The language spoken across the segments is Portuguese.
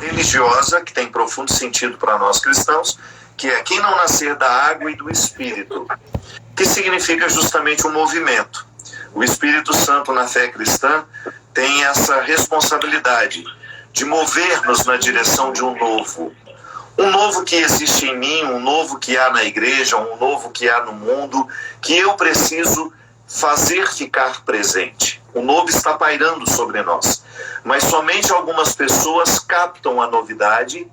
religiosa, que tem profundo sentido para nós cristãos, que é quem não nascer da água e do Espírito, que significa justamente um movimento. O Espírito Santo na fé cristã tem essa responsabilidade de mover-nos na direção de um novo que existe em mim, um novo que há na igreja, um novo que há no mundo, que eu preciso fazer ficar presente. O novo está pairando sobre nós, mas somente algumas pessoas captam a novidade,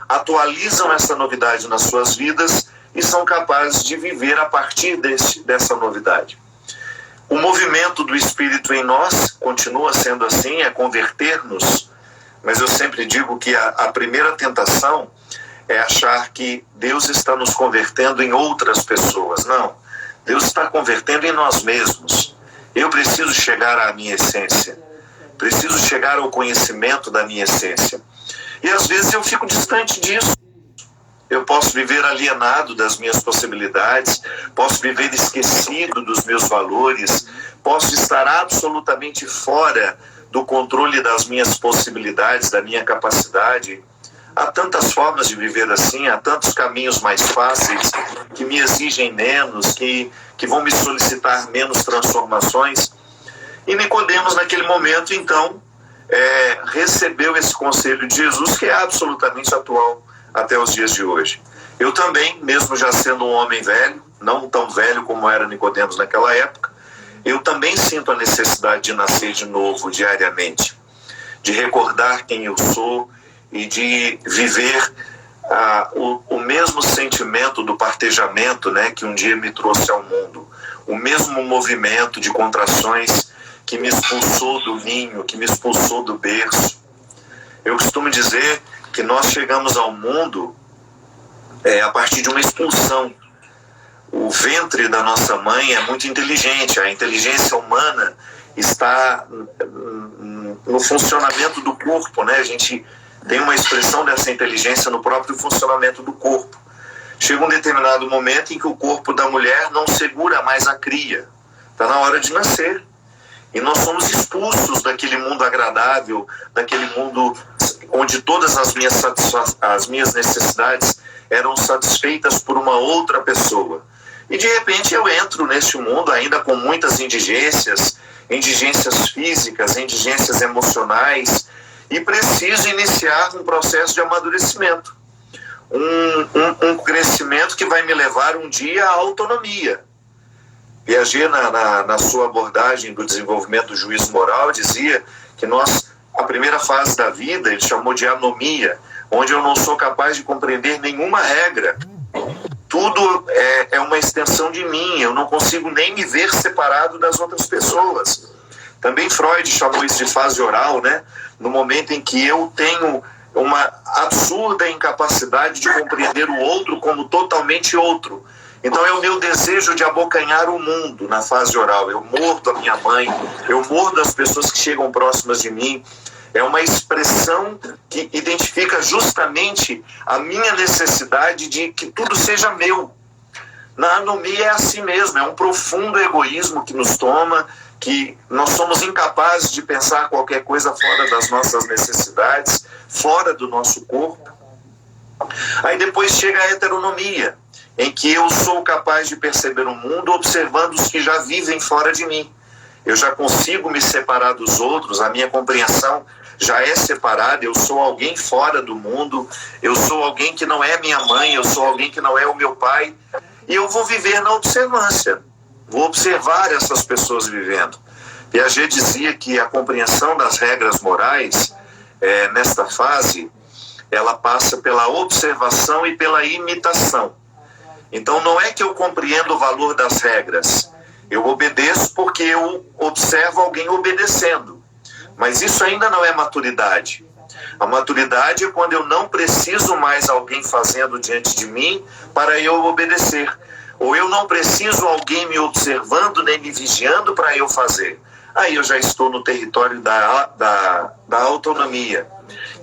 atualizam essa novidade nas suas vidas e são capazes de viver a partir dessa novidade. O movimento do Espírito em nós continua sendo assim, é converter-nos, mas eu sempre digo que a primeira tentação é achar que Deus está nos convertendo em outras pessoas. Não, Deus está convertendo em nós mesmos. Eu preciso chegar à minha essência, preciso chegar ao conhecimento da minha essência. E às vezes eu fico distante disso. Eu posso viver alienado das minhas possibilidades, posso viver esquecido dos meus valores, posso estar absolutamente fora do controle das minhas possibilidades, da minha capacidade. Há tantas formas de viver assim, há tantos caminhos mais fáceis, que me exigem menos, que vão me solicitar menos transformações. E Nicodemos, naquele momento, então, recebeu esse conselho de Jesus, que é absolutamente atual até os dias de hoje. Eu também, mesmo já sendo um homem velho, não tão velho como era Nicodemos naquela época, eu também sinto a necessidade de nascer de novo diariamente, de recordar quem eu sou e de viver o mesmo sentimento do partejamento, né, que um dia me trouxe ao mundo, o mesmo movimento de contrações que me expulsou do ninho, que me expulsou do berço. Eu costumo dizer que nós chegamos ao mundo a partir de uma expulsão. O ventre da nossa mãe é muito inteligente, a inteligência humana está no funcionamento do corpo, né? A gente tem uma expressão dessa inteligência no próprio funcionamento do corpo. Chega um determinado momento em que o corpo da mulher não segura mais a cria. Está na hora de nascer. E nós somos expulsos daquele mundo agradável, daquele mundo onde todas as minhas necessidades eram satisfeitas por uma outra pessoa. E de repente eu entro neste mundo ainda com muitas indigências físicas, indigências emocionais, e preciso iniciar um processo de amadurecimento. Um crescimento que vai me levar um dia à autonomia. Piaget, na sua abordagem do desenvolvimento do juízo moral, dizia que a primeira fase da vida, ele chamou de anomia, onde eu não sou capaz de compreender nenhuma regra. Tudo é uma extensão de mim, eu não consigo nem me ver separado das outras pessoas. Também Freud chamou isso de fase oral, né? No momento em que eu tenho uma absurda incapacidade de compreender o outro como totalmente outro. Então é o meu desejo de abocanhar o mundo na fase oral. Eu mordo a minha mãe, eu mordo as pessoas que chegam próximas de mim. É uma expressão que identifica justamente a minha necessidade de que tudo seja meu. Na anomia é assim mesmo, é um profundo egoísmo que nos toma, que nós somos incapazes de pensar qualquer coisa fora das nossas necessidades, fora do nosso corpo. Aí depois chega a heteronomia, em que eu sou capaz de perceber o mundo observando os que já vivem fora de mim. Eu já consigo me separar dos outros, a minha compreensão já é separada, eu sou alguém fora do mundo, eu sou alguém que não é minha mãe, eu sou alguém que não é o meu pai, e eu vou viver na observância, vou observar essas pessoas vivendo. Piaget dizia que a compreensão das regras morais, nesta fase, ela passa pela observação e pela imitação. Então não é que eu compreendo o valor das regras, eu obedeço porque eu observo alguém obedecendo. Mas isso ainda não é maturidade. A maturidade é quando eu não preciso mais alguém fazendo diante de mim para eu obedecer. Ou eu não preciso alguém me observando nem me vigiando para eu fazer. Aí eu já estou no território da autonomia.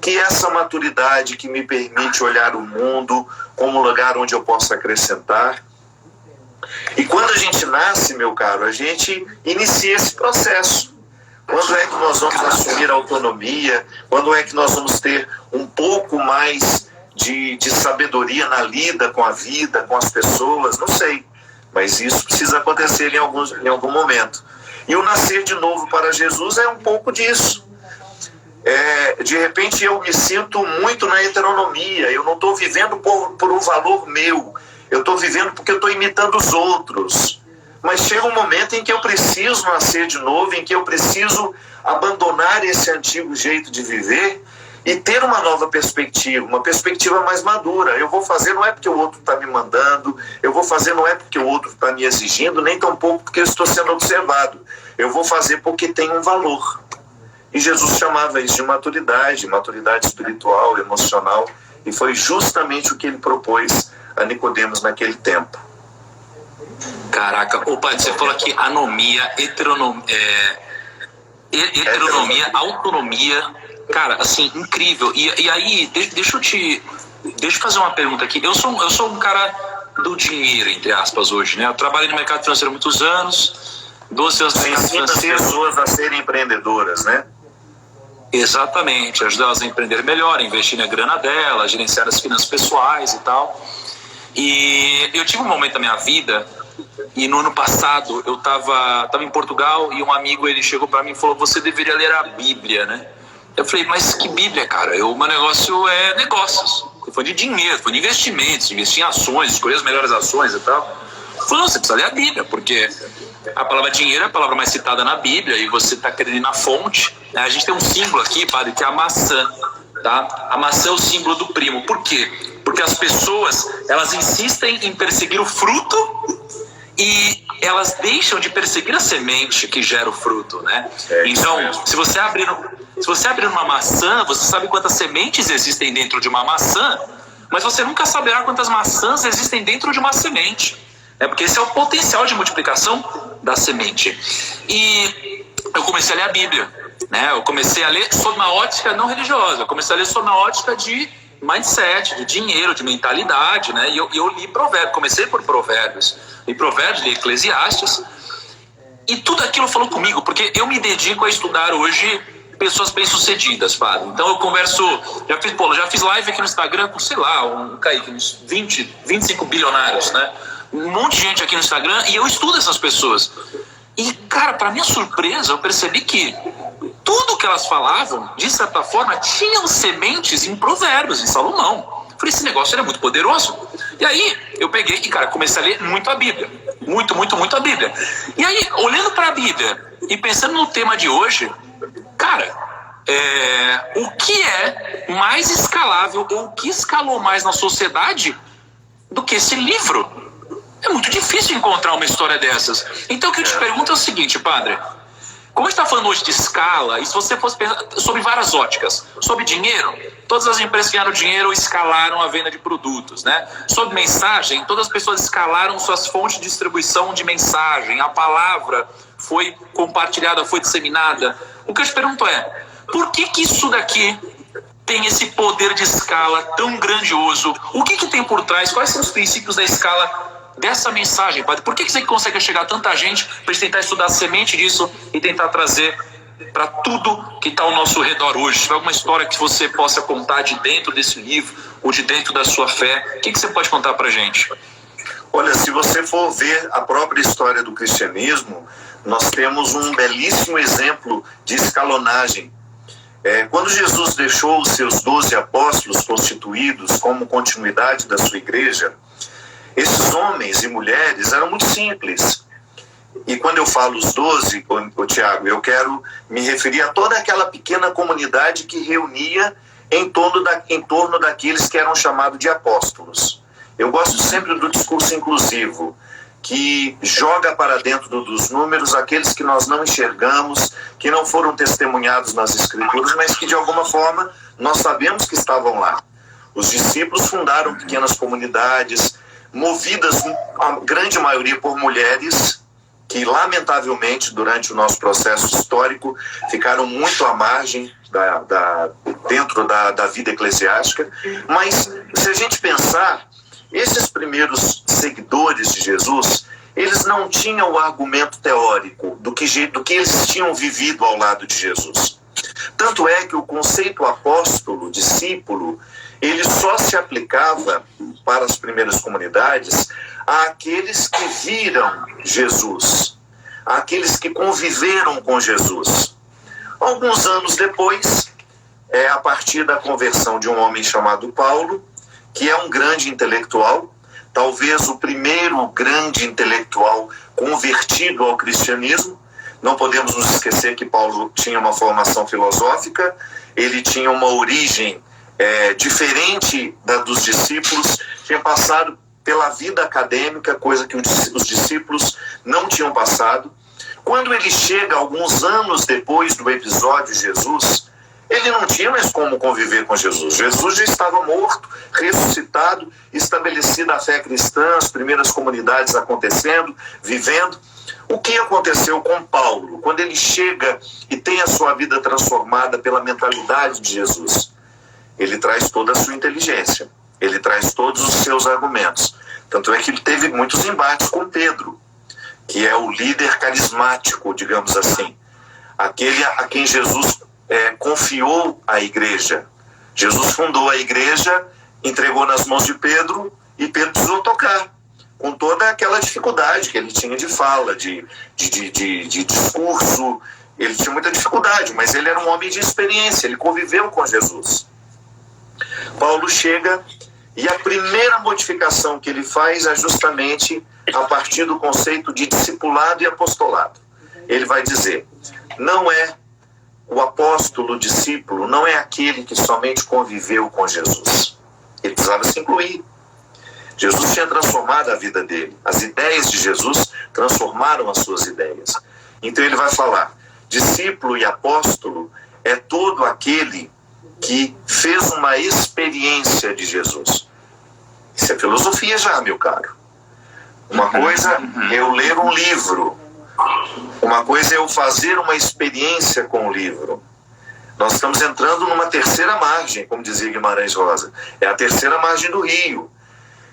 Que é essa maturidade que me permite olhar o mundo como um lugar onde eu posso acrescentar. E quando a gente nasce, meu caro, a gente inicia esse processo. Quando é que nós vamos assumir a autonomia? Quando é que nós vamos ter um pouco de sabedoria na lida com a vida, com as pessoas, não sei. Mas isso precisa acontecer em algum momento. E o nascer de novo para Jesus é um pouco disso. De repente eu me sinto muito na heteronomia, eu não estou vivendo por um valor meu, eu estou vivendo porque eu estou imitando os outros. Mas chega um momento em que eu preciso nascer de novo, em que eu preciso abandonar esse antigo jeito de viver e ter uma nova perspectiva, uma perspectiva mais madura. Eu vou fazer não é porque o outro está me mandando, eu vou fazer não é porque o outro está me exigindo, nem tampouco porque eu estou sendo observado. Eu vou fazer porque tem um valor. E Jesus chamava isso de maturidade espiritual, emocional, e foi justamente o que ele propôs a Nicodemos naquele tempo. Caraca, ô padre, você falou aqui anomia, heteronomia, autonomia, cara, assim, incrível. E aí, deixa eu fazer uma pergunta aqui. Eu sou um cara do dinheiro, entre aspas, hoje, né? Eu trabalhei no mercado financeiro há muitos anos, 12 anos no mercado financeiro. Pessoas a serem empreendedoras, né? Exatamente, ajudar elas a empreender melhor, investir na grana dela, gerenciar as finanças pessoais e tal. E eu tive um momento da minha vida, e no ano passado eu tava em Portugal e um amigo, ele chegou para mim e falou: você deveria ler a Bíblia, né? Eu falei: mas que Bíblia, cara? O meu negócio é negócios, foi de dinheiro, foi de investimentos, investir em ações, escolher as melhores ações e tal. Ele falou: não, você precisa ler a Bíblia, porque a palavra dinheiro é a palavra mais citada na Bíblia e você está querendo ir na fonte. A gente tem um símbolo aqui, padre, que é a maçã, tá? A maçã é o símbolo do primo. Por quê? Porque as pessoas, elas insistem em perseguir o fruto e elas deixam de perseguir a semente que gera o fruto, né? Então, se você abrir uma maçã, você sabe quantas sementes existem dentro de uma maçã, mas você nunca saberá quantas maçãs existem dentro de uma semente. Porque esse é o potencial de multiplicação da semente. E eu comecei a ler a Bíblia, né? Eu comecei a ler sob uma ótica não religiosa, eu comecei a ler sob uma ótica de mindset, de dinheiro, de mentalidade, né? E eu li Provérbios, comecei por Provérbios, li Eclesiastes, e tudo aquilo falou comigo, porque eu me dedico a estudar hoje pessoas bem-sucedidas, padre. Então eu converso, já fiz live aqui no Instagram com, sei lá, uns 25 bilionários, né? Um monte de gente aqui no Instagram, e eu estudo essas pessoas. E, cara, para minha surpresa, eu percebi que tudo que elas falavam, de certa forma, tinham sementes em Provérbios, em Salomão. Eu falei: esse negócio era muito poderoso. E aí, eu peguei e, cara, comecei a ler muito a Bíblia. Muito a Bíblia. E aí, olhando para a Bíblia e pensando no tema de hoje, cara, o que é mais escalável, ou o que escalou mais na sociedade do que esse livro? É muito difícil encontrar uma história dessas. Então o que eu te pergunto é o seguinte, padre: como a gente está falando hoje de escala, e se você fosse pensar sobre várias óticas, sobre dinheiro, todas as empresas que ganharam dinheiro escalaram a venda de produtos, né? Sobre mensagem, todas as pessoas escalaram suas fontes de distribuição de mensagem, a palavra foi compartilhada, foi disseminada. O que eu te pergunto é: por que isso daqui tem esse poder de escala tão grandioso? O que tem por trás? Quais são os princípios da escala dessa mensagem, padre? Por que você consegue chegar a tanta gente para gente tentar estudar a semente disso e tentar trazer para tudo que está ao nosso redor hoje? Se tiver alguma história que você possa contar de dentro desse livro ou de dentro da sua fé, o que você pode contar para a gente? Olha, se você for ver a própria história do cristianismo, nós temos um belíssimo exemplo de escalonagem. Quando Jesus deixou os seus 12 apóstolos constituídos como continuidade da sua igreja, esses homens e mulheres eram muito simples. E quando eu falo os 12, Tiago, eu quero me referir a toda aquela pequena comunidade que reunia em torno daqueles que eram chamados de apóstolos. Eu gosto sempre do discurso inclusivo, que joga para dentro dos números aqueles que nós não enxergamos, que não foram testemunhados nas Escrituras, mas que de alguma forma nós sabemos que estavam lá. Os discípulos fundaram pequenas comunidades, movidas, a grande maioria, por mulheres que, lamentavelmente, durante o nosso processo histórico, ficaram muito à margem dentro da vida eclesiástica. Mas, se a gente pensar, esses primeiros seguidores de Jesus, eles não tinham o argumento teórico do que eles tinham vivido ao lado de Jesus. Tanto é que o conceito apóstolo, discípulo, ele só se aplicava para as primeiras comunidades àqueles que viram Jesus, àqueles que conviveram com Jesus. Alguns anos depois, a partir da conversão de um homem chamado Paulo, que é um grande intelectual, talvez o primeiro grande intelectual convertido ao cristianismo. Não podemos nos esquecer que Paulo tinha uma formação filosófica, ele tinha uma origem diferente da dos discípulos, tinha passado pela vida acadêmica, coisa que os discípulos não tinham passado. Quando ele chega alguns anos depois do episódio de Jesus, ele não tinha mais como conviver com Jesus. Jesus já estava morto, ressuscitado, estabelecida a fé cristã, as primeiras comunidades acontecendo, vivendo. O que aconteceu com Paulo, quando ele chega e tem a sua vida transformada pela mentalidade de Jesus? Ele traz toda a sua inteligência, ele traz todos os seus argumentos. Tanto é que ele teve muitos embates com Pedro, que é o líder carismático, digamos assim, aquele a quem Jesus confiou a igreja. Jesus fundou a igreja, entregou nas mãos de Pedro, e Pedro precisou tocar, com toda aquela dificuldade que ele tinha de fala, de discurso. Ele tinha muita dificuldade, mas ele era um homem de experiência, ele conviveu com Jesus. Paulo chega e a primeira modificação que ele faz é justamente a partir do conceito de discipulado e apostolado. Ele vai dizer, não é o apóstolo, o discípulo, não é aquele que somente conviveu com Jesus. Ele precisava se incluir. Jesus tinha transformado a vida dele. As ideias de Jesus transformaram as suas ideias. Então ele vai falar, discípulo e apóstolo é todo aquele que fez uma experiência de Jesus. Isso é filosofia já, meu caro. Uma coisa é eu ler um livro, uma coisa é eu fazer uma experiência com o livro. Nós estamos entrando numa terceira margem, como dizia Guimarães Rosa. É a terceira margem do rio.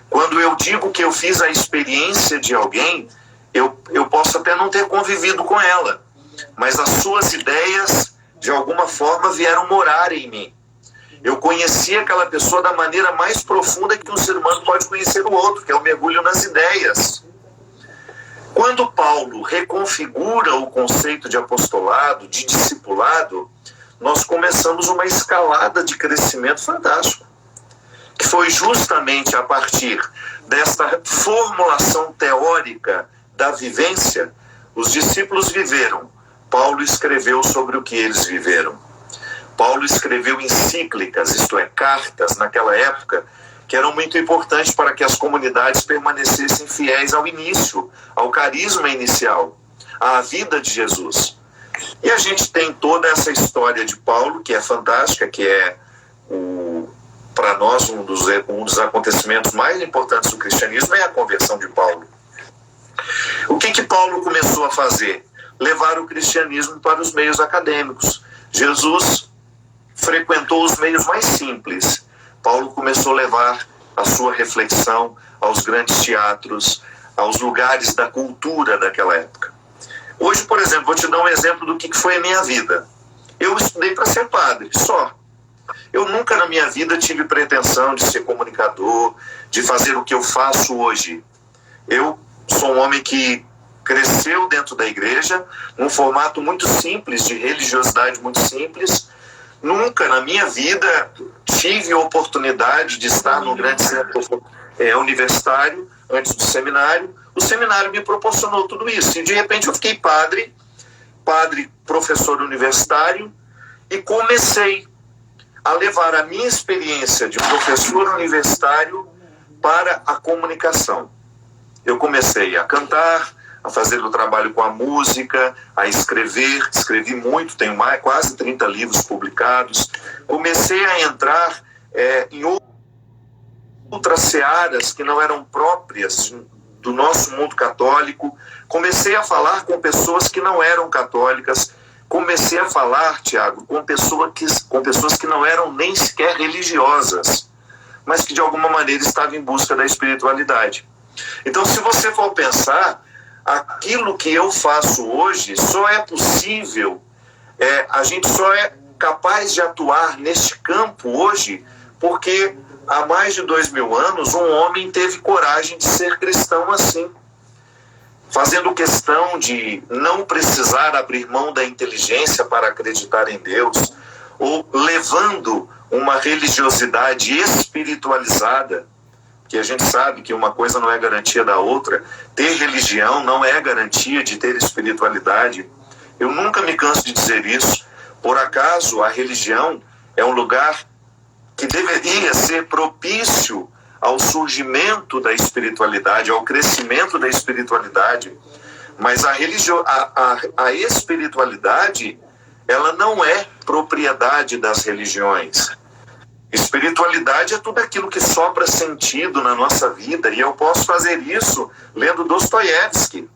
Quando eu digo que eu fiz a experiência de alguém, eu posso até não ter convivido com ela, mas as suas ideias, de alguma forma, vieram morar em mim. Eu conheci aquela pessoa da maneira mais profunda que um ser humano pode conhecer o outro, que é o mergulho nas ideias. Quando Paulo reconfigura o conceito de apostolado, de discipulado, nós começamos uma escalada de crescimento fantástico, que foi justamente a partir desta formulação teórica da vivência. Os discípulos viveram, Paulo escreveu sobre o que eles viveram. Paulo escreveu encíclicas, isto é, cartas, naquela época, que eram muito importantes para que as comunidades permanecessem fiéis ao início, ao carisma inicial, à vida de Jesus. E a gente tem toda essa história de Paulo, que é fantástica, que é, para nós, um dos acontecimentos mais importantes do cristianismo é a conversão de Paulo. O que Paulo começou a fazer? Levar o cristianismo para os meios acadêmicos. Jesus frequentou os meios mais simples. Paulo começou a levar a sua reflexão aos grandes teatros, aos lugares da cultura daquela época. Hoje, por exemplo, vou te dar um exemplo do que foi a minha vida. Eu estudei para ser padre, só. Eu nunca na minha vida tive pretensão de ser comunicador, de fazer o que eu faço hoje. Eu sou um homem que cresceu dentro da igreja, num formato muito simples, de religiosidade muito simples. Nunca na minha vida tive a oportunidade de estar num grande centro universitário, antes do seminário. O seminário me proporcionou tudo isso. E de repente eu fiquei padre, professor universitário, e comecei a levar a minha experiência de professor universitário para a comunicação. Eu comecei a cantar, a fazer o trabalho com a música, a escrever, escrevi muito, tenho quase 30 livros publicados. Comecei a entrar em outras searas que não eram próprias do nosso mundo católico. Comecei a falar com pessoas que não eram católicas. Comecei a falar, Tiago, com pessoas que não eram nem sequer religiosas, mas que de alguma maneira estavam em busca da espiritualidade. Então, se você for pensar, aquilo que eu faço hoje só é possível, a gente só é capaz de atuar neste campo hoje, porque há mais de 2000 anos um homem teve coragem de ser cristão assim, fazendo questão de não precisar abrir mão da inteligência para acreditar em Deus, ou levando uma religiosidade espiritualizada, que a gente sabe que uma coisa não é garantia da outra. Ter religião não é garantia de ter espiritualidade. Eu nunca me canso de dizer isso. Por acaso, a religião é um lugar que deveria ser propício ao surgimento da espiritualidade, ao crescimento da espiritualidade. Mas a espiritualidade, ela não é propriedade das religiões. Espiritualidade é tudo aquilo que sopra sentido na nossa vida, e eu posso fazer isso lendo Dostoiévski.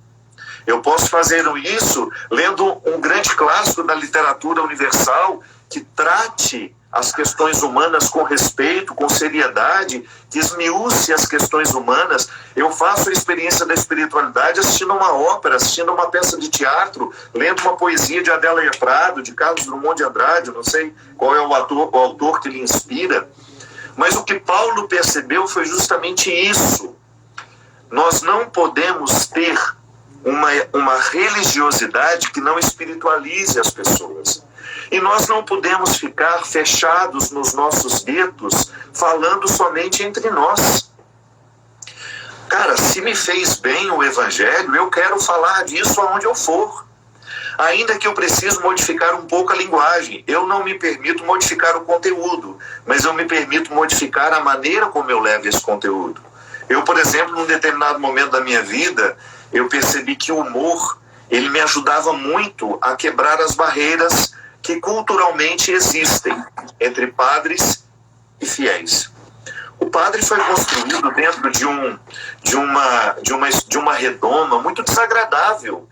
Eu posso fazer isso lendo um grande clássico da literatura universal que trate as questões humanas com respeito, com seriedade, que esmiúce as questões humanas. Eu faço a experiência da espiritualidade assistindo uma ópera, assistindo uma peça de teatro, lendo uma poesia de Adélia Prado, de Carlos Drummond de Andrade, não sei qual é o autor que lhe inspira. Mas o que Paulo percebeu foi justamente isso. Nós não podemos ter uma religiosidade que não espiritualize as pessoas. E nós não podemos ficar fechados nos nossos guetos, falando somente entre nós. Cara, se me fez bem o Evangelho, eu quero falar disso aonde eu for. Ainda que eu precise modificar um pouco a linguagem, eu não me permito modificar o conteúdo, mas eu me permito modificar a maneira como eu levo esse conteúdo. Eu, por exemplo, num determinado momento da minha vida, eu percebi que o humor, ele me ajudava muito a quebrar as barreiras que culturalmente existem entre padres e fiéis. O padre foi construído dentro de uma redoma muito desagradável,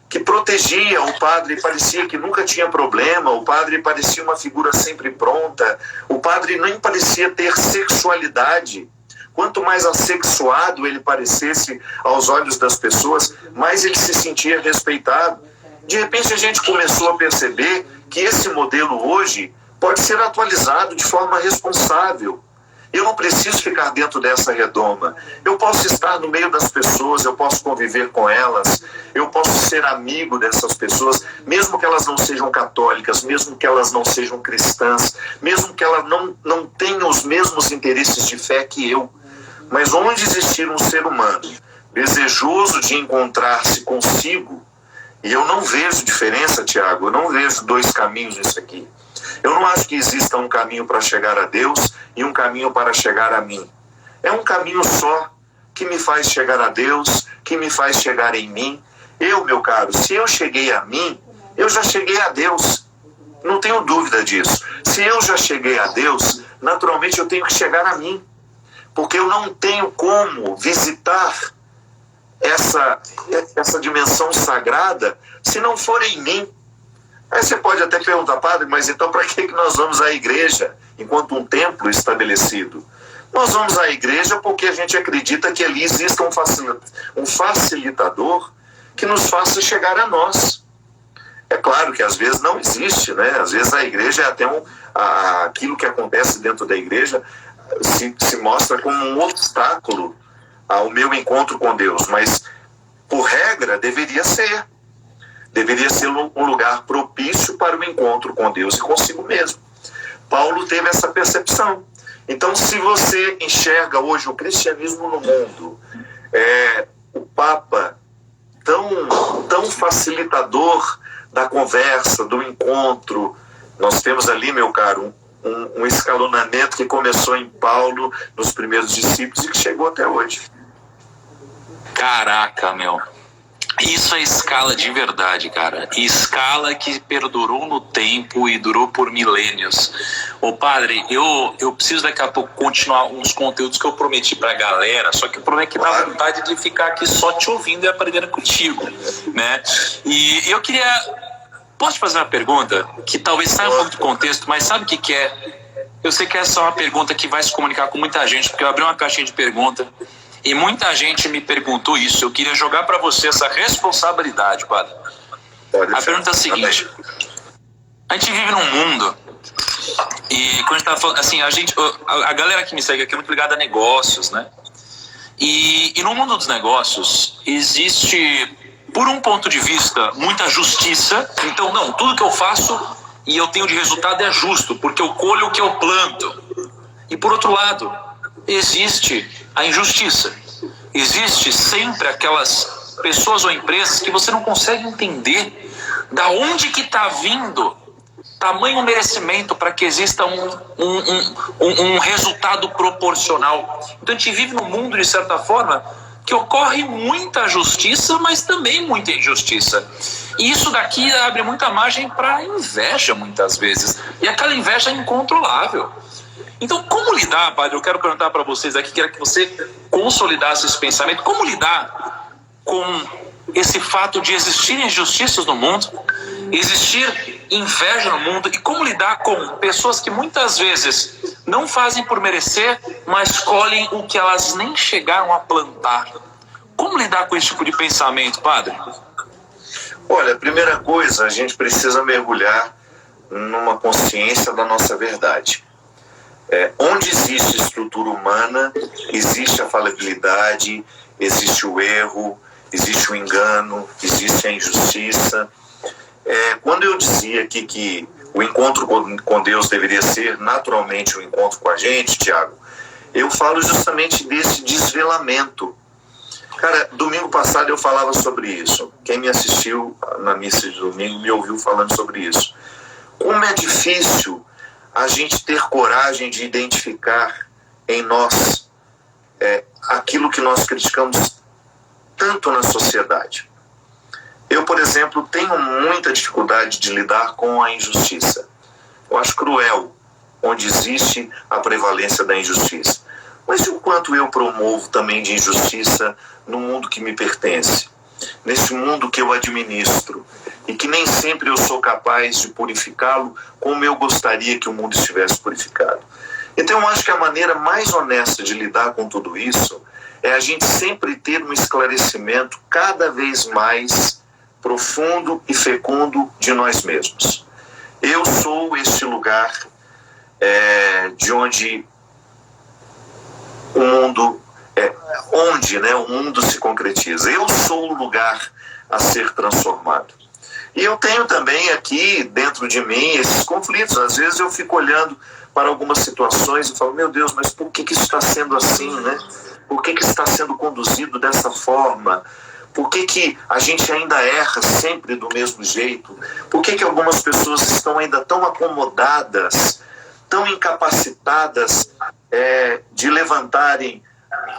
que protegia. O padre parecia que nunca tinha problema, o padre parecia uma figura sempre pronta, o padre nem parecia ter sexualidade. Quanto mais assexuado ele parecesse aos olhos das pessoas, mais ele se sentia respeitado. De repente a gente começou a perceber que esse modelo hoje pode ser atualizado de forma responsável. Eu não preciso ficar dentro dessa redoma. Eu posso estar no meio das pessoas, eu posso conviver com elas, eu posso ser amigo dessas pessoas, mesmo que elas não sejam católicas, mesmo que elas não sejam cristãs, mesmo que elas não tenham os mesmos interesses de fé que eu. Mas onde existir um ser humano desejoso de encontrar-se consigo, e eu não vejo diferença, Tiago, eu não vejo dois caminhos nisso aqui. Eu não acho que exista um caminho para chegar a Deus e um caminho para chegar a mim. É um caminho só que me faz chegar a Deus, que me faz chegar em mim. Eu, meu caro, se eu cheguei a mim, eu já cheguei a Deus. Não tenho dúvida disso. Se eu já cheguei a Deus, naturalmente eu tenho que chegar a mim. Porque eu não tenho como visitar essa dimensão sagrada se não for em mim. Aí você pode até perguntar, padre, mas então para que nós vamos à igreja enquanto um templo estabelecido? Nós vamos à igreja porque a gente acredita que ali exista um facilitador que nos faça chegar a nós. É claro que às vezes não existe, né? Às vezes a igreja é até aquilo que acontece dentro da igreja se mostra como um obstáculo ao meu encontro com Deus, mas por regra deveria ser um lugar propício para o encontro com Deus e consigo mesmo. Paulo teve essa percepção. Então, se você enxerga hoje o cristianismo no mundo, o Papa tão facilitador da conversa, do encontro, nós temos ali, meu caro, um escalonamento que começou em Paulo, nos primeiros discípulos, e que chegou até hoje. Caraca, meu. Isso é escala de verdade, cara. Escala que perdurou no tempo e durou por milênios. Ô padre, eu preciso daqui a pouco continuar uns conteúdos que eu prometi pra galera, só que o problema é que dá vontade de ficar aqui só te ouvindo e aprendendo contigo, né? E eu queria... Posso te fazer uma pergunta que talvez saia um pouco do contexto, mas sabe o que é? Eu sei que essa é uma pergunta que vai se comunicar com muita gente, porque eu abri uma caixinha de pergunta e muita gente me perguntou isso. Eu queria jogar para você essa responsabilidade, padre. A pergunta é a seguinte: A gente vive num mundo, e quando a gente tá falando, assim, a galera que me segue aqui é muito ligada a negócios, né? E no mundo dos negócios existe, por um ponto de vista, muita justiça. Então, não, tudo que eu faço e eu tenho de resultado é justo, porque eu colho o que eu planto. E por outro lado, existe a injustiça. Existe sempre aquelas pessoas ou empresas que você não consegue entender da onde que está vindo tamanho merecimento para que exista um resultado proporcional. Então a gente vive num mundo, de certa forma, que ocorre muita justiça, mas também muita injustiça. E isso daqui abre muita margem para inveja, muitas vezes. E aquela inveja é incontrolável. Então, como lidar, padre? Eu quero perguntar para vocês aqui, quero que você consolidasse esse pensamento. Como lidar com esse fato de existir injustiças no mundo, existir inveja no mundo, e como lidar com pessoas que muitas vezes não fazem por merecer, mas colhem o que elas nem chegaram a plantar? Como lidar com esse tipo de pensamento, padre? Olha, a primeira coisa, a gente precisa mergulhar numa consciência da nossa verdade. Onde existe estrutura humana, existe a falabilidade, existe o erro, existe o engano, existe a injustiça. Quando eu dizia aqui que o encontro com Deus deveria ser naturalmente um encontro com a gente, Tiago, eu falo justamente desse desvelamento. Cara, domingo passado eu falava sobre isso. Quem me assistiu na missa de domingo me ouviu falando sobre isso. Como é difícil a gente ter coragem de identificar em nós aquilo que nós criticamos tanto na sociedade. Eu, por exemplo, tenho muita dificuldade de lidar com a injustiça. Eu acho cruel onde existe a prevalência da injustiça. Mas o quanto eu promovo também de injustiça no mundo que me pertence, nesse mundo que eu administro, e que nem sempre eu sou capaz de purificá-lo como eu gostaria que o mundo estivesse purificado. Então eu acho que a maneira mais honesta de lidar com tudo isso é a gente sempre ter um esclarecimento cada vez mais profundo e fecundo de nós mesmos. Eu sou este lugar de onde o mundo o mundo se concretiza. Eu sou o lugar a ser transformado. E eu tenho também aqui dentro de mim esses conflitos. Às vezes eu fico olhando para algumas situações e falo, meu Deus, mas por que isso está sendo assim, né? Por que isso está sendo conduzido dessa forma? Por que a gente ainda erra sempre do mesmo jeito? Por que algumas pessoas estão ainda tão acomodadas, tão incapacitadas de levantarem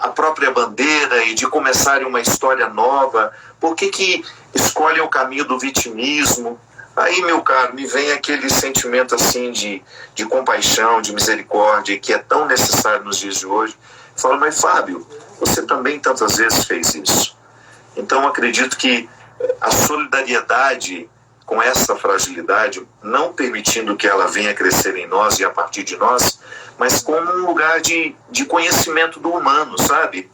a própria bandeira e de começarem uma história nova? Por que escolhem o caminho do vitimismo? Aí, meu caro, me vem aquele sentimento assim de compaixão, de misericórdia, que é tão necessário nos dias de hoje. Eu falo, mas Fábio, você também tantas vezes fez isso. Então, acredito que a solidariedade com essa fragilidade, não permitindo que ela venha crescer em nós e a partir de nós, mas como um lugar de conhecimento do humano, sabe?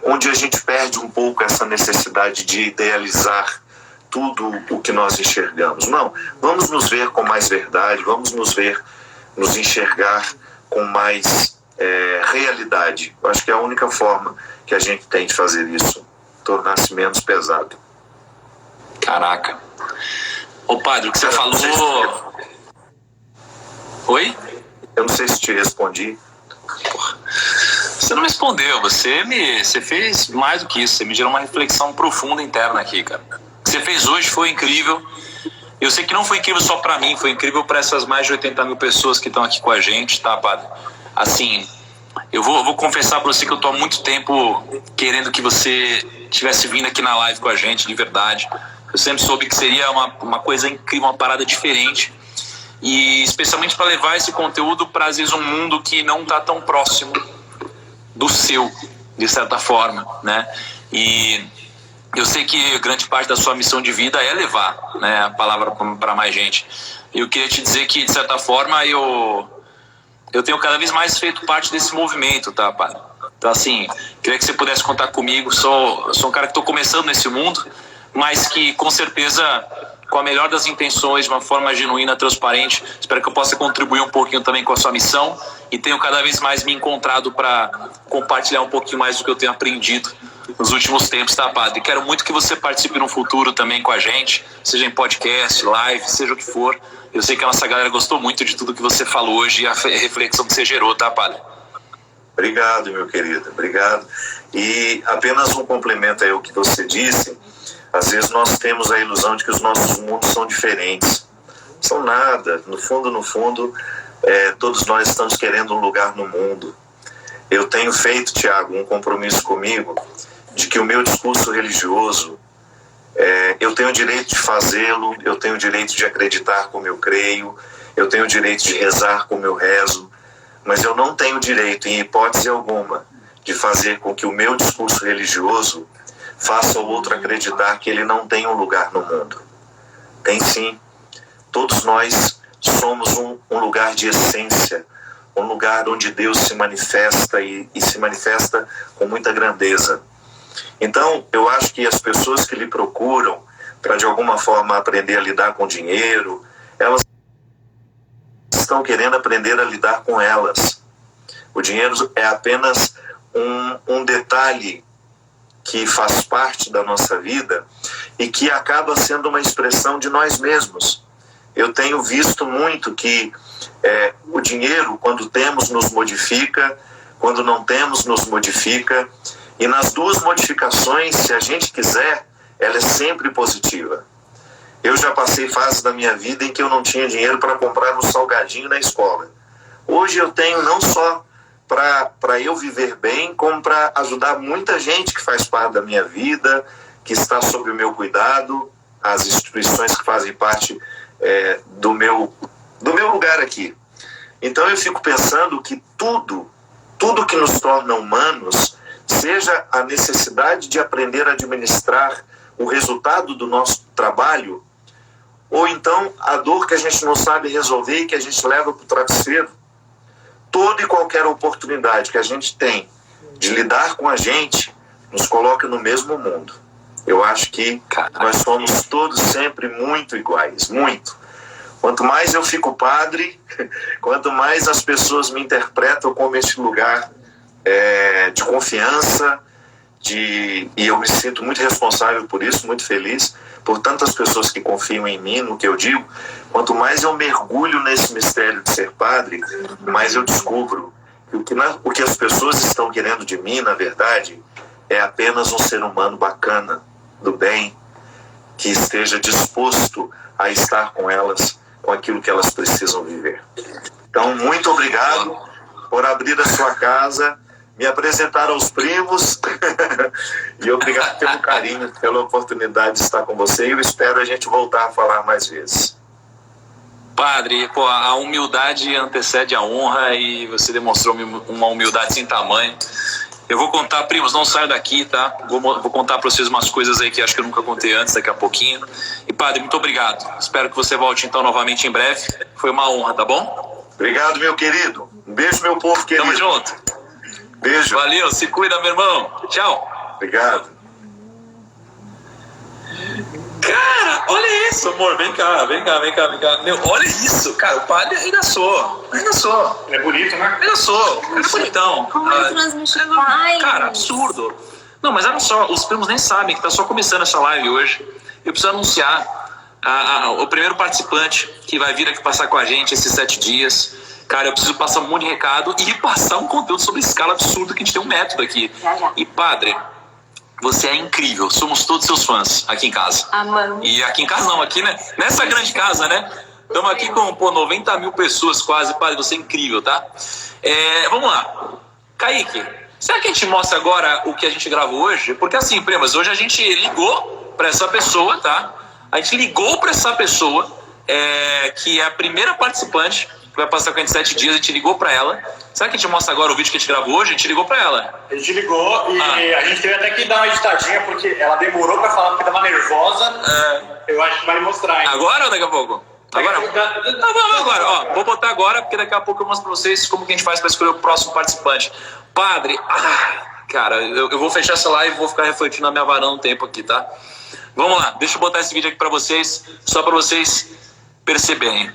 Onde a gente perde um pouco essa necessidade de idealizar tudo o que nós enxergamos. Não, vamos nos ver com mais verdade, vamos nos enxergar com mais realidade. Eu acho que é a única forma que a gente tem de fazer isso, tornar-se menos pesado. Caraca. Ô padre, o que você falou... Oi? Eu não sei se te respondi. Porra. Você não me respondeu, você fez mais do que isso, você me gerou uma reflexão profunda interna aqui, cara. O que você fez hoje foi incrível. Eu sei que não foi incrível só pra mim, foi incrível pra essas mais de 80 mil pessoas que estão aqui com a gente, tá, padre? Assim, eu vou confessar pra você que eu tô há muito tempo querendo que você tivesse vindo aqui na live com a gente, de verdade. Eu sempre soube que seria uma coisa incrível, uma parada diferente. E especialmente para levar esse conteúdo para, às vezes, um mundo que não está tão próximo do seu, de certa forma, né? E eu sei que grande parte da sua missão de vida é levar, né, a palavra para mais gente. E eu queria te dizer que, de certa forma, eu tenho cada vez mais feito parte desse movimento, tá, padre? Então, assim, queria que você pudesse contar comigo. Sou um cara que estou começando nesse mundo, mas que, com certeza, com a melhor das intenções, de uma forma genuína, transparente. Espero que eu possa contribuir um pouquinho também com a sua missão e tenho cada vez mais me encontrado para compartilhar um pouquinho mais do que eu tenho aprendido nos últimos tempos, tá, Padre? Quero muito que você participe no futuro também com a gente, seja em podcast, live, seja o que for. Eu sei que a nossa galera gostou muito de tudo que você falou hoje e a reflexão que você gerou, tá, Padre? Obrigado, meu querido, obrigado. E apenas um complemento aí ao que você disse. Às vezes nós temos a ilusão de que os nossos mundos são diferentes. São nada. No fundo, todos nós estamos querendo um lugar no mundo. Eu tenho feito, Tiago, um compromisso comigo de que o meu discurso religioso, eu tenho o direito de fazê-lo, eu tenho o direito de acreditar como eu creio, eu tenho o direito de rezar como eu rezo, mas eu não tenho direito, em hipótese alguma, de fazer com que o meu discurso religioso faça o outro acreditar que ele não tem um lugar no mundo. Tem sim. Todos nós somos um lugar de essência, um lugar onde Deus se manifesta e se manifesta com muita grandeza. Então, eu acho que as pessoas que lhe procuram para de alguma forma aprender a lidar com dinheiro, elas estão querendo aprender a lidar com elas. O dinheiro é apenas um detalhe que faz parte da nossa vida e que acaba sendo uma expressão de nós mesmos. Eu tenho visto muito que o dinheiro, quando temos, nos modifica, quando não temos, nos modifica, e nas duas modificações, se a gente quiser, ela é sempre positiva. Eu já passei fases da minha vida em que eu não tinha dinheiro para comprar um salgadinho na escola. Hoje eu tenho não só para eu viver bem, como para ajudar muita gente que faz parte da minha vida, que está sob o meu cuidado, as instituições que fazem parte do meu lugar aqui. Então eu fico pensando que tudo que nos torna humanos, seja a necessidade de aprender a administrar o resultado do nosso trabalho, ou então a dor que a gente não sabe resolver e que a gente leva para o travesseiro, toda e qualquer oportunidade que a gente tem de lidar com a gente, nos coloca no mesmo mundo. Eu acho que nós somos todos sempre muito iguais, muito. Quanto mais eu fico padre, quanto mais as pessoas me interpretam como este lugar de confiança, e eu me sinto muito responsável por isso, muito feliz por tantas pessoas que confiam em mim, no que eu digo. Quanto mais eu mergulho nesse mistério de ser padre, mais eu descubro que o que as pessoas estão querendo de mim, na verdade, é apenas um ser humano bacana, do bem, que esteja disposto a estar com elas, com aquilo que elas precisam viver. Então, muito obrigado por abrir a sua casa, me apresentar aos primos e obrigado pelo carinho, pela oportunidade de estar com você, e eu espero a gente voltar a falar mais vezes. Padre, a humildade antecede a honra e você demonstrou uma humildade sem tamanho. Eu vou contar, primos, não saiam daqui, tá? Vou contar para vocês umas coisas aí que acho que eu nunca contei antes, daqui a pouquinho. E, padre, muito obrigado. Espero que você volte então novamente em breve. Foi uma honra, tá bom? Obrigado, meu querido. Um beijo, meu povo querido. Tamo junto. Beijo. Valeu, se cuida, meu irmão. Tchau. Obrigado. Cara, olha isso, amor. Vem cá. Meu, olha isso, cara. O padre arregaçou. Ele é bonito, né? Arregaçou. Cara, bonitão. Como ele transmite paz. Cara, absurdo. Não, mas olha só, os primos nem sabem que tá só começando essa live hoje. Eu preciso anunciar o primeiro participante que vai vir aqui passar com a gente esses 7 dias. Cara, eu preciso passar um monte de recado e passar um conteúdo sobre escala absurda, que a gente tem um método aqui. Já. E, padre, você é incrível. Somos todos seus fãs aqui em casa. Amamos. E aqui em casa não, aqui, né? Nessa grande casa, né? Estamos aqui com 90 mil pessoas quase. Padre, você é incrível, tá? Vamos lá. Kaique, será que a gente mostra agora o que a gente gravou hoje? Porque assim, primas, hoje a gente ligou para essa pessoa, tá? A gente ligou para essa pessoa, que é a primeira participante, que vai passar com a gente 7 dias, a gente ligou pra ela. Será que a gente mostra agora o vídeo que a gente gravou hoje? A gente ligou pra ela. A gente ligou e a gente teve até que dar uma editadinha, porque ela demorou pra falar, porque tava nervosa. Eu acho que vai mostrar, hein? Agora ou daqui a pouco? Agora? Vamos agora. Ó, vou botar agora, porque daqui a pouco eu mostro pra vocês como que a gente faz pra escolher o próximo participante. Padre, cara, eu vou fechar essa live e vou ficar refletindo na minha varanda um tempo aqui, tá? Vamos lá, deixa eu botar esse vídeo aqui para vocês, só para vocês perceberem.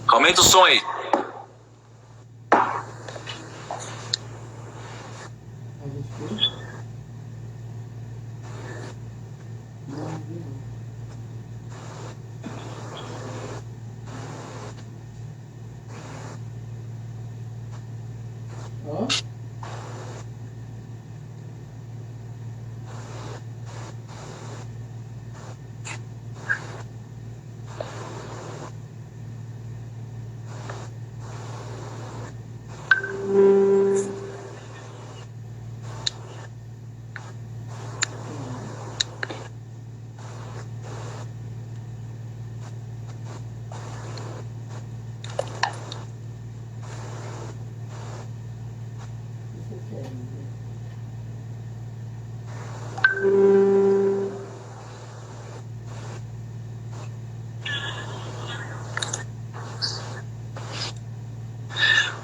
Aumenta o som aí.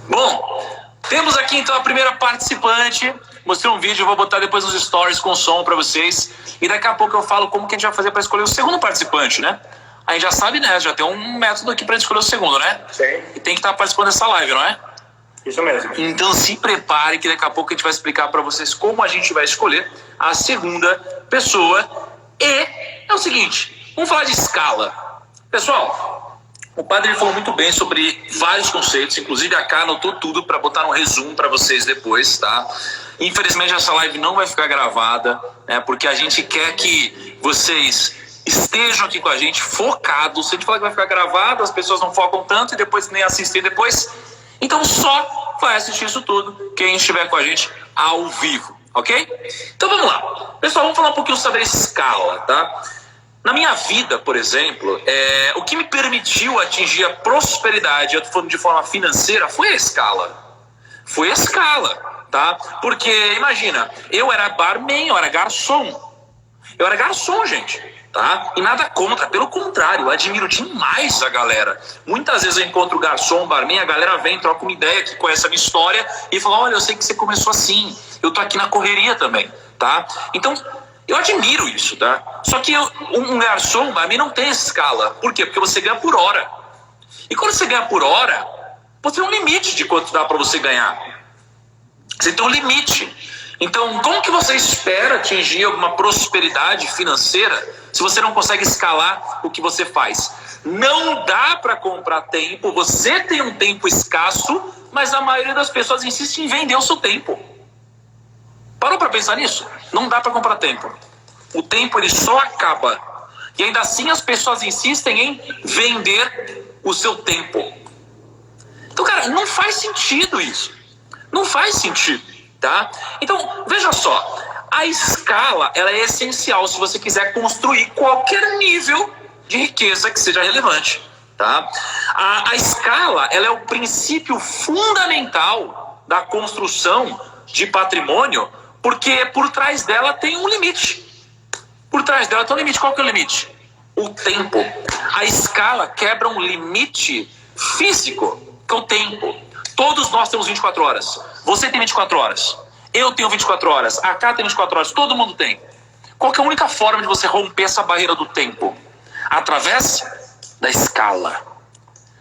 Bom, temos aqui então a primeira participante. Mostrei um vídeo, eu vou botar depois nos stories com som para vocês. E daqui a pouco eu falo como que a gente vai fazer para escolher o segundo participante, né? A gente já sabe, né? Já tem um método aqui para escolher o segundo, né? Sim. E tem que estar participando dessa live, não é? Isso mesmo. Então se prepare que daqui a pouco a gente vai explicar para vocês como a gente vai escolher a segunda pessoa. E é o seguinte, vamos falar de escala. Pessoal, o padre falou muito bem sobre vários conceitos, inclusive a Cá anotou tudo para botar um resumo para vocês depois, tá? Infelizmente essa live não vai ficar gravada, né? Porque a gente quer que vocês estejam aqui com a gente focados. Se a gente falar que vai ficar gravado, as pessoas não focam tanto e depois nem assistem depois. Então só vai assistir isso tudo quem estiver com a gente ao vivo, ok? Então vamos lá. Pessoal, vamos falar um pouquinho sobre a escala, tá? Na minha vida, por exemplo, o que me permitiu atingir a prosperidade, eu tô falando de forma financeira, foi a escala. Foi a escala, tá? Porque, imagina, eu era barman, eu era garçom. Eu era garçom, gente. Tá? E nada contra, pelo contrário, eu admiro demais a galera. Muitas vezes eu encontro garçom, barman, a galera vem, troca uma ideia que conhece a minha história e fala, olha, eu sei que você começou assim, eu tô aqui na correria também, tá? Então, eu admiro isso, tá? Só que um garçom, barman, não tem escala. Por quê? Porque você ganha por hora. E quando você ganha por hora, você tem um limite de quanto dá pra você ganhar. Você tem um limite. Então, como que você espera atingir alguma prosperidade financeira se você não consegue escalar o que você faz? Não dá para comprar tempo, você tem um tempo escasso, mas a maioria das pessoas insiste em vender o seu tempo. Parou para pensar nisso? Não dá para comprar tempo. O tempo ele só acaba. E ainda assim as pessoas insistem em vender o seu tempo. Então, cara, não faz sentido isso. Não faz sentido. Tá? Então, veja só, a escala ela é essencial se você quiser construir qualquer nível de riqueza que seja relevante. Tá? A escala ela é o princípio fundamental da construção de patrimônio, porque por trás dela tem um limite. Por trás dela tem um limite. Qual que é o limite? O tempo. A escala quebra um limite físico, que é o tempo. Todos nós temos 24 horas. Você tem 24 horas. Eu tenho 24 horas. A Cá tem 24 horas. Todo mundo tem. Qual que é a única forma de você romper essa barreira do tempo? Através da escala.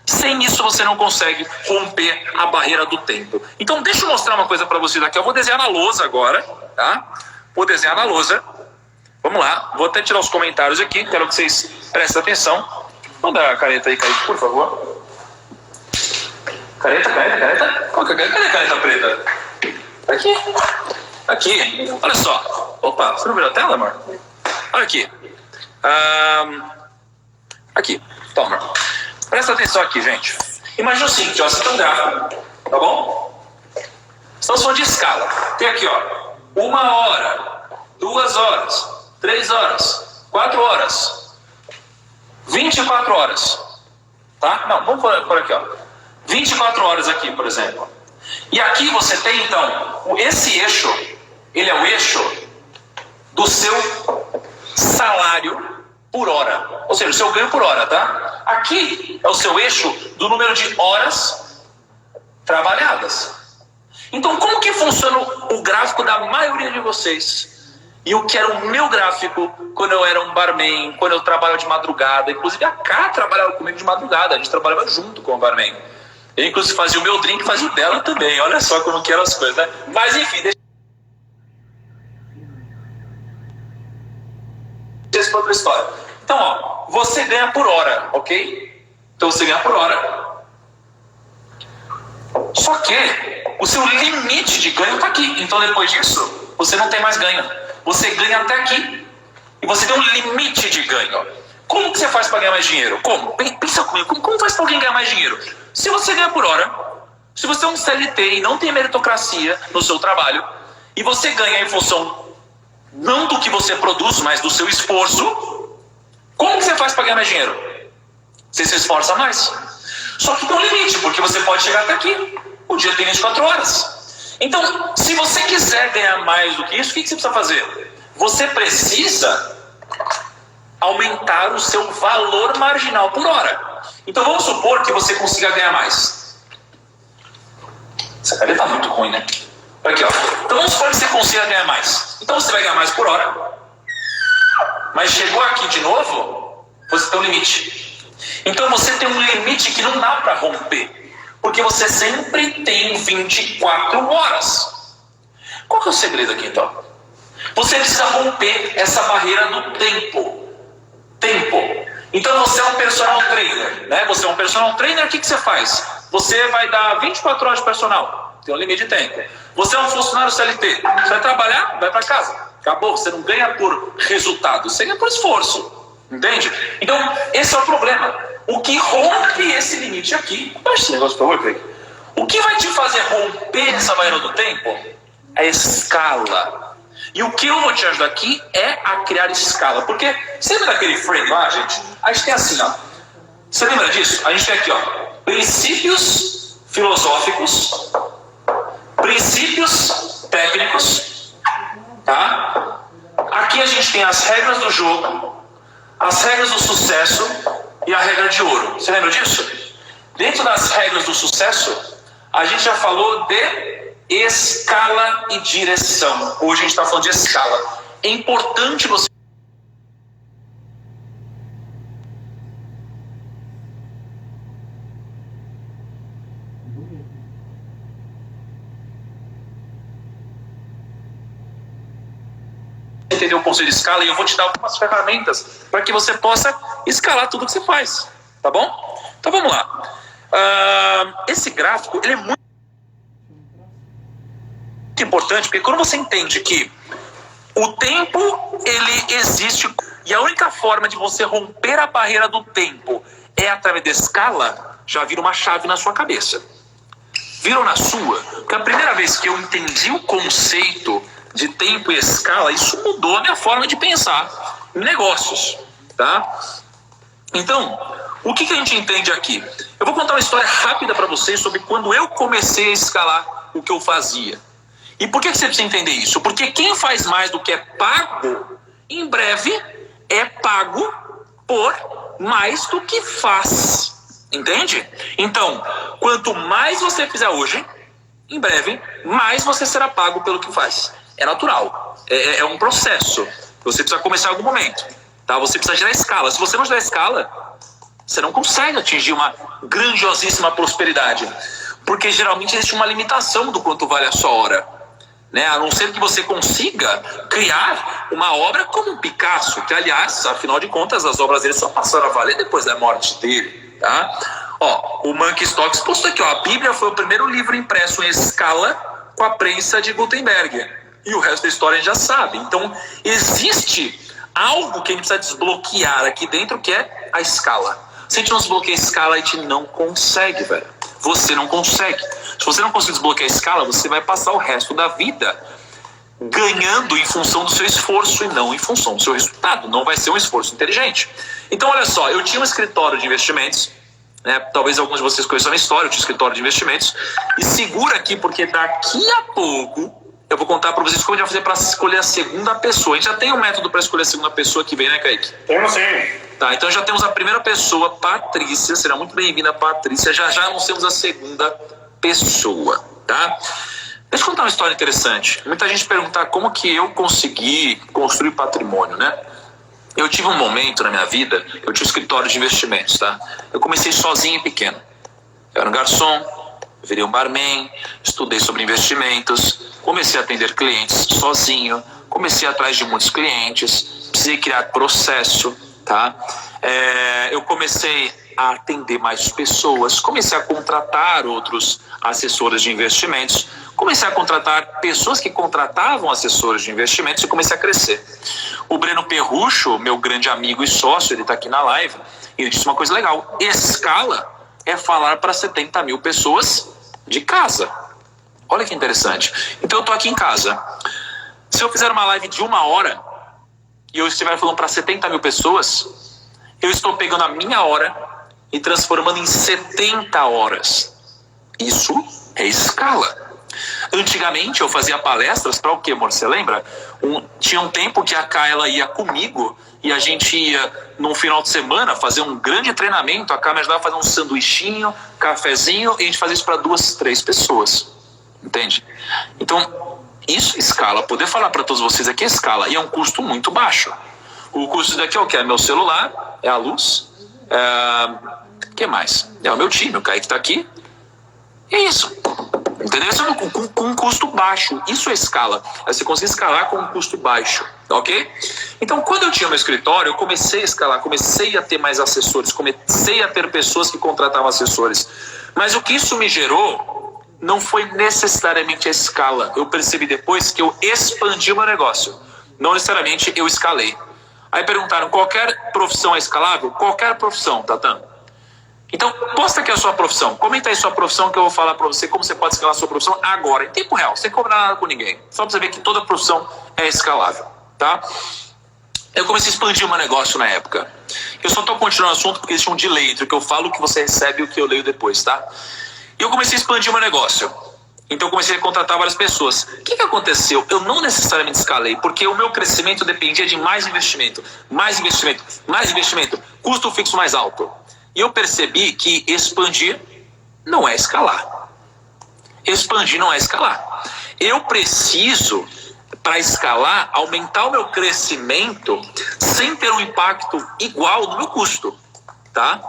Sem isso você não consegue romper a barreira do tempo. Então deixa eu mostrar uma coisa para vocês aqui. Eu vou desenhar na lousa agora. Tá? Vou desenhar na lousa. Vamos lá. Vou até tirar os comentários aqui. Quero que vocês prestem atenção. Vamos dar a caneta aí, Kaique, por favor. Caneta? Qual que é? Cadê a caneta preta? Aqui. Olha só. Opa, você não viu a tela, amor? Olha aqui. Aqui. Toma. Presta atenção aqui, gente. Imagina o seguinte, ó. Você tem um gráfico, tá bom? Estamos falando de escala. Tem aqui, ó. 1 hora, 2 horas, 3 horas, 4 horas, 24 horas. Tá? Não, vamos por aqui, ó. 24 horas aqui, por exemplo. E aqui você tem, então, esse eixo, ele é o eixo do seu salário por hora. Ou seja, o seu ganho por hora, tá? Aqui é o seu eixo do número de horas trabalhadas. Então, como que funciona o gráfico da maioria de vocês? E o que era o meu gráfico quando eu era um barman, quando eu trabalhava de madrugada. Inclusive a Ká trabalhava comigo de madrugada, a gente trabalhava junto com o barman. Eu inclusive fazia o meu drink, fazia o dela também. Olha só como que eram as coisas, né? Mas enfim, deixa isso para outra história. Então, ó, você ganha por hora, ok? Então você ganha por hora. Só que o seu limite de ganho está aqui. Então depois disso, você não tem mais ganho. Você ganha até aqui. E você tem um limite de ganho. Como que você faz para ganhar mais dinheiro? Como? Pensa comigo. Como faz para alguém ganhar mais dinheiro? Se você ganha por hora, se você é um CLT e não tem meritocracia no seu trabalho, e você ganha em função não do que você produz, mas do seu esforço, como que você faz para ganhar mais dinheiro? Você se esforça mais. Só que tem um limite, porque você pode chegar até aqui. O dia tem 24 horas. Então, se você quiser ganhar mais do que isso, o que você precisa fazer? Você precisa aumentar o seu valor marginal por hora. Então, vamos supor que você consiga ganhar mais. Essa caneta tá muito ruim, né? Aqui, ó. Então, vamos supor que você consiga ganhar mais. Então, você vai ganhar mais por hora. Mas chegou aqui de novo, você tem um limite. Então você tem um limite que não dá para romper, porque você sempre tem 24 horas. Qual que é o segredo aqui então? Você precisa romper essa barreira do tempo. Então você é um personal trainer, né? Você é um personal trainer, o que você faz? Você vai dar 24 horas de personal, tem um limite de tempo. Você é um funcionário CLT, você vai trabalhar, vai para casa, acabou. Você não ganha por resultado, você ganha por esforço. Entende? Então, esse é o problema. O que rompe esse limite aqui... Baixa esse negócio, por favor, Craig. O que vai te fazer romper essa barreira do tempo é escala. E o que eu vou te ajudar aqui é a criar escala. Porque, você lembra daquele frame lá, gente? A gente tem assim, ó. Você lembra disso? A gente tem aqui, ó. Princípios filosóficos, princípios técnicos, tá? Aqui a gente tem as regras do jogo, as regras do sucesso e a regra de ouro. Você lembra disso? Dentro das regras do sucesso, a gente já falou de escala e direção. Hoje a gente está falando de escala. É importante você entender o conceito de escala, e eu vou te dar algumas ferramentas para que você possa escalar tudo que você faz, tá bom? Então vamos lá. Esse gráfico, ele é muito importante, porque quando você entende que o tempo, ele existe, e a única forma de você romper a barreira do tempo é através da escala, já vira uma chave na sua cabeça. Virou na sua? Porque a primeira vez que eu entendi o conceito de tempo e escala, isso mudou a minha forma de pensar em negócios, tá? Então, o que a gente entende aqui? Eu vou contar uma história rápida para vocês sobre quando eu comecei a escalar o que eu fazia. E por que você precisa entender isso? Porque quem faz mais do que é pago, em breve é pago por mais do que faz. Entende? Então, quanto mais você fizer hoje, em breve, mais você será pago pelo que faz. É natural, é um processo. Você precisa começar em algum momento, tá? Você precisa gerar escala. Se você não gerar escala, você não consegue atingir uma grandiosíssima prosperidade, porque geralmente existe uma limitação do quanto vale a sua hora, né? A não ser que você consiga criar uma obra como um Picasso, que aliás, afinal de contas, as obras dele só passaram a valer depois da morte dele, tá? Ó, o Monkey Stocks postou aqui, ó, a Bíblia foi o primeiro livro impresso em escala com a prensa de Gutenberg. E o resto da história a gente já sabe. Então, existe algo que a gente precisa desbloquear aqui dentro, que é a escala. Se a gente não desbloqueia a escala, a gente não consegue, velho. Você não consegue. Se você não conseguir desbloquear a escala, você vai passar o resto da vida ganhando em função do seu esforço e não em função do seu resultado. Não vai ser um esforço inteligente. Então, olha só, eu tinha um escritório de investimentos, né? Talvez alguns de vocês conheçam a história, eu tinha um escritório de investimentos. E segura aqui, porque daqui a pouco eu vou contar para vocês como a gente vai fazer para escolher a segunda pessoa. A gente já tem um método para escolher a segunda pessoa que vem, né, Kaique? Temos sim. Tá, então já temos a primeira pessoa, Patrícia. Será muito bem-vinda, Patrícia. Já anunciamos a segunda pessoa, tá? Deixa eu contar uma história interessante. Muita gente pergunta como que eu consegui construir patrimônio, né? Eu tive um momento na minha vida, eu tinha um escritório de investimentos, tá? Eu comecei sozinho e pequeno. Eu era um garçom, virei um barman, estudei sobre investimentos, comecei a atender clientes sozinho, comecei atrás de muitos clientes, precisei criar processo, tá? Eu comecei a atender mais pessoas, comecei a contratar outros assessores de investimentos, comecei a contratar pessoas que contratavam assessores de investimentos e comecei a crescer. O Breno Perrucho, meu grande amigo e sócio, ele está aqui na live, ele disse uma coisa legal: escala é falar para 70 mil pessoas de casa. Olha que interessante. Então eu estou aqui em casa. Se eu fizer uma live de 1 hora e eu estiver falando para 70 mil pessoas, eu estou pegando a minha hora e transformando em 70 horas. Isso é escala. Antigamente eu fazia palestras para o quê, amor? Você lembra? Tinha um tempo que a Cá, ela ia comigo e a gente ia num final de semana fazer um grande treinamento. A Cá me ajudava a fazer um sanduichinho, cafezinho, e a gente fazia isso para 2, 3 pessoas. Entende? Então, isso é escala. Poder falar para todos vocês aqui é escala. E é um custo muito baixo. O custo daqui é o que? É meu celular, é a luz, o que mais? É o meu time, o Kaique está aqui. E é isso. Entendeu? Isso é com um custo baixo. Isso é escala. Você consegue escalar com um custo baixo. Ok? Então, quando eu tinha meu escritório, eu comecei a escalar, comecei a ter mais assessores, comecei a ter pessoas que contratavam assessores. Mas o que isso me gerou não foi necessariamente a escala. Eu percebi depois que eu expandi o meu negócio. Não necessariamente eu escalei. Aí perguntaram, qualquer profissão é escalável? Qualquer profissão, Tatan. Então, posta aqui a sua profissão. Comenta aí sua profissão que eu vou falar para você como você pode escalar a sua profissão agora, em tempo real, sem cobrar nada com ninguém. Só para você ver que toda profissão é escalável, tá? Eu comecei a expandir o meu negócio na época. Eu só estou continuando o assunto porque existe um delay entre o que eu falo, o que você recebe e o que eu leio depois, tá? E eu comecei a expandir o meu negócio. Então eu comecei a contratar várias pessoas. O que aconteceu? Eu não necessariamente escalei, porque o meu crescimento dependia de mais investimento, mais investimento, mais investimento, custo fixo mais alto. E eu percebi que expandir não é escalar. Expandir não é escalar. Eu preciso, para escalar, aumentar o meu crescimento sem ter um impacto igual no meu custo, tá?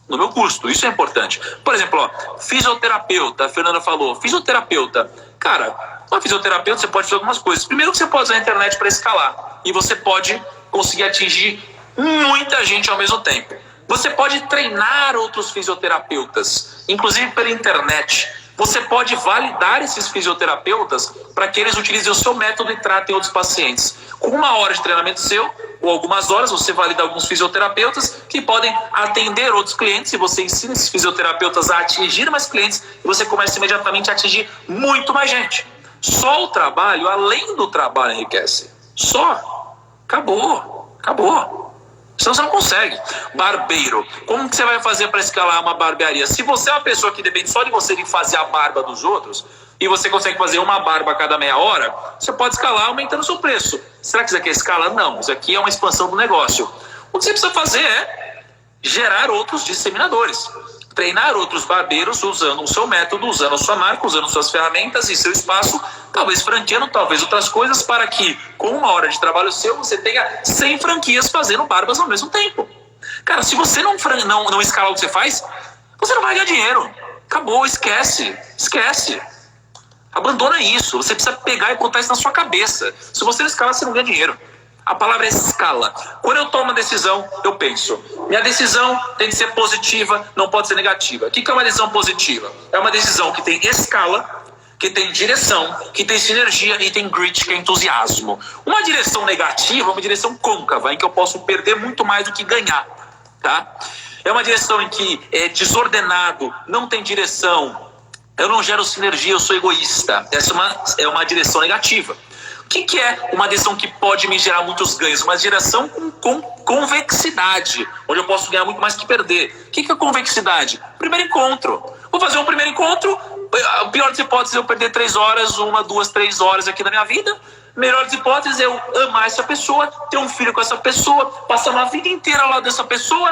No meu custo, isso é importante. Por exemplo, ó, fisioterapeuta, a Fernanda falou, fisioterapeuta. Cara, uma fisioterapeuta você pode fazer algumas coisas. Primeiro que você pode usar a internet para escalar. E você pode conseguir atingir muita gente ao mesmo tempo. Você pode treinar outros fisioterapeutas, inclusive pela internet. Você pode validar esses fisioterapeutas para que eles utilizem o seu método e tratem outros pacientes. Com 1 hora de treinamento seu, ou algumas horas, você valida alguns fisioterapeutas que podem atender outros clientes e você ensina esses fisioterapeutas a atingir mais clientes e você começa imediatamente a atingir muito mais gente. Só o trabalho, além do trabalho, enriquece. Só. Acabou. Senão você não consegue. Barbeiro. Como que você vai fazer para escalar uma barbearia? Se você é uma pessoa que depende só de você de fazer a barba dos outros e você consegue fazer uma barba a cada meia hora, você pode escalar aumentando o seu preço. Será que isso aqui é escala? Não. Isso aqui é uma expansão do negócio. O que você precisa fazer é gerar outros disseminadores. Treinar outros barbeiros usando o seu método, usando a sua marca, usando suas ferramentas e seu espaço, talvez franqueando, talvez outras coisas, para que com 1 hora de trabalho seu, você tenha 100 franquias fazendo barbas ao mesmo tempo. Cara, se você não escalar o que você faz, você não vai ganhar dinheiro. Acabou, esquece. Abandona isso. Você precisa pegar e botar isso na sua cabeça. Se você não escalar, você não ganha dinheiro. A palavra é escala. Quando eu tomo uma decisão, eu penso, minha decisão tem que ser positiva, não pode ser negativa. O que é uma decisão positiva? É uma decisão que tem escala, que tem direção, que tem sinergia e tem grit, que é entusiasmo. Uma direção negativa é uma direção côncava, em que eu posso perder muito mais do que ganhar, tá? É uma direção em que é desordenado, não tem direção, eu não gero sinergia, eu sou egoísta. Essa é uma direção negativa. O que é uma direção que pode me gerar muitos ganhos? Uma direção com convexidade, onde eu posso ganhar muito mais que perder. O que é convexidade? Primeiro encontro. Vou fazer um primeiro encontro, a pior das hipóteses é eu perder 3 horas, 1, 2, 3 horas aqui na minha vida. Melhor das hipóteses é eu amar essa pessoa, ter um filho com essa pessoa, passar uma vida inteira ao lado dessa pessoa.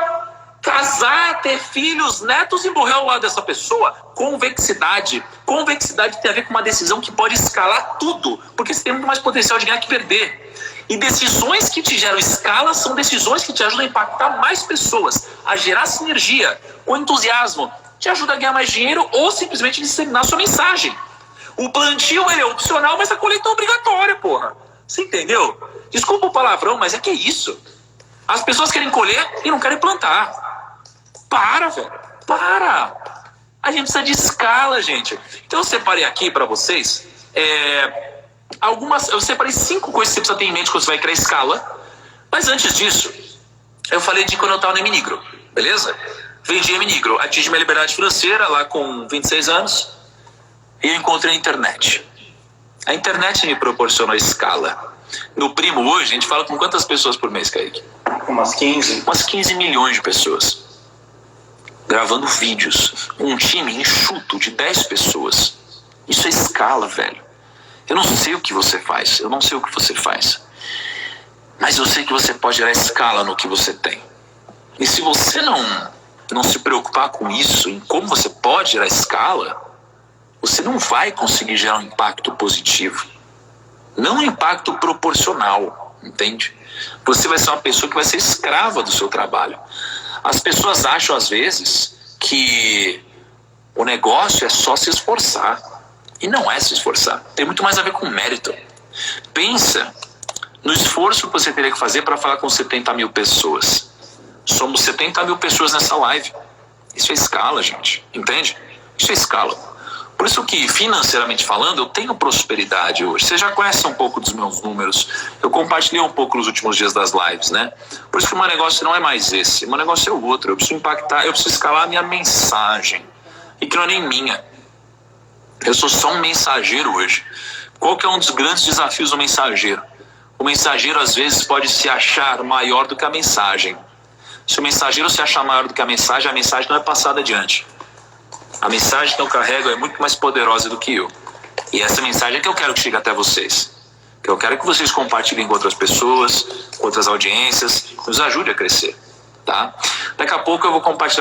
casar, ter filhos, netos e morrer ao lado dessa pessoa. Convexidade. Convexidade tem a ver com uma decisão que pode escalar tudo, porque você tem muito mais potencial de ganhar que perder. E decisões que te geram escala são decisões que te ajudam a impactar mais pessoas, a gerar sinergia. O entusiasmo te ajuda a ganhar mais dinheiro ou simplesmente disseminar sua mensagem. O plantio ele é opcional, mas a colheita é obrigatória, porra. Você entendeu? Desculpa o palavrão, mas é que é isso. As pessoas querem colher e não querem plantar. Para, velho. Para. A gente precisa de escala, gente. Então eu separei aqui para vocês eu separei 5 coisas que você precisa ter em mente quando você vai criar escala. Mas antes disso, eu falei de quando eu estava no Minigro, beleza? Vendi a Minigro, atingi minha liberdade financeira lá com 26 anos e eu encontrei a internet. A internet me proporcionou escala. No Primo hoje, a gente fala com quantas pessoas por mês, Kaique? Umas 15. Umas 15 milhões de pessoas. Gravando vídeos. Um time enxuto de 10 pessoas. Isso é escala, velho. Eu não sei o que você faz. Eu não sei o que você faz. Mas eu sei que você pode gerar escala no que você tem. E se você não se preocupar com isso, em como você pode gerar escala, você não vai conseguir gerar um impacto positivo. Não um impacto proporcional, entende? Você vai ser uma pessoa que vai ser escrava do seu trabalho. As pessoas acham, às vezes, que o negócio é só se esforçar. E não é se esforçar. Tem muito mais a ver com mérito. Pensa no esforço que você teria que fazer para falar com 70 mil pessoas. Somos 70 mil pessoas nessa live. Isso é escala, gente. Entende? Isso é escala. Por isso que, financeiramente falando, eu tenho prosperidade hoje. Você já conhece um pouco dos meus números. Eu compartilhei um pouco nos últimos dias das lives, né? Por isso que o meu negócio não é mais esse. O meu negócio é o outro. Eu preciso impactar, eu preciso escalar a minha mensagem. E que não é nem minha. Eu sou só um mensageiro hoje. Qual que é um dos grandes desafios do mensageiro? O mensageiro, às vezes, pode se achar maior do que a mensagem. Se o mensageiro se achar maior do que a mensagem não é passada adiante. A mensagem que eu carrego é muito mais poderosa do que eu. E essa mensagem é que eu quero que chegue até vocês. Que eu quero que vocês compartilhem com outras pessoas, com outras audiências, nos ajude a crescer, tá? Daqui a pouco eu vou compartilhar